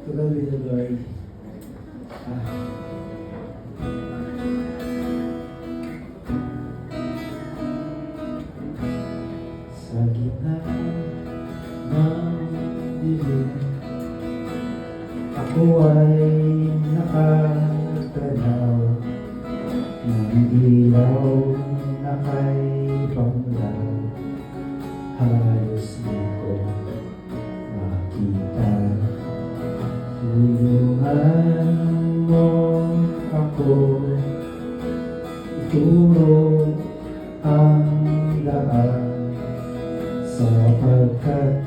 To God be the glory. Sa gitna ng dilim, ako ay nakatanaw ng ilaw na kay panglaw. Halos di ko makita. Tulungan mo ako, ituro ang daan, sapagkat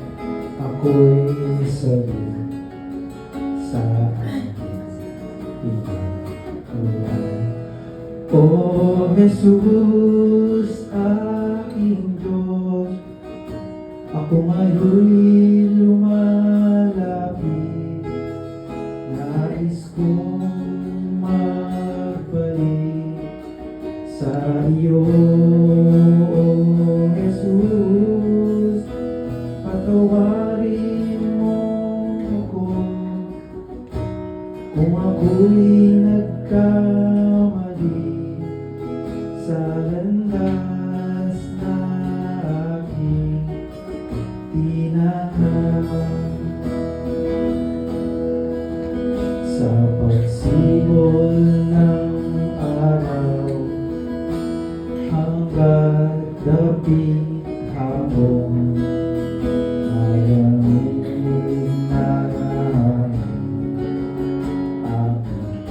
ako'y sabi sa aking pinagmulan. O Jesus, aking Diyos, ako ngayon'y lumalapit. Nais kong magbalik sa iyo, O Jesus. Patawarin mo ako kung ako'y nagkamali sa landas na aking tinahan. Sa pagsibol ng araw hanggang dapit hapon, malamig na aking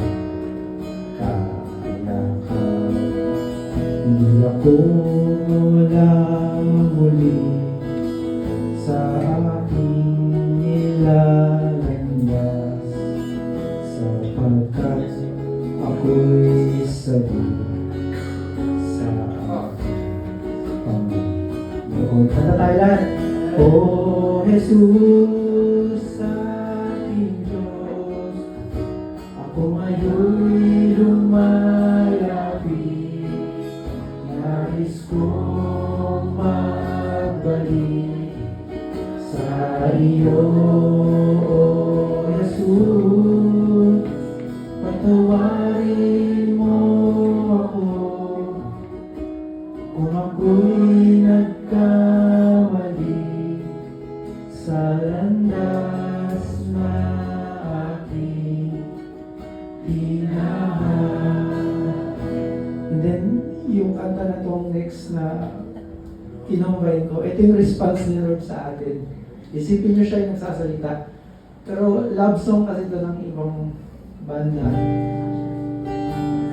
kalakal. Hindi ako muli sa aking nilalanyas, sapagkat ako'y sabi sa Panginoon. Kanta tayo lahat. O Jesus, aking Diyos, ako ngayon'y lumalapit. Nais kong magbalik sa iyo, O Jesus. Patawarin mo ako kung ako'y nagkamali sa landas na aking tinahan. And then, yung kanta na itong next na kinumbay ko, ito yung response ni Lord sa atin. Isipin nyo siya yung nagsasalita. Pero love song kasi ito ng ibang banda.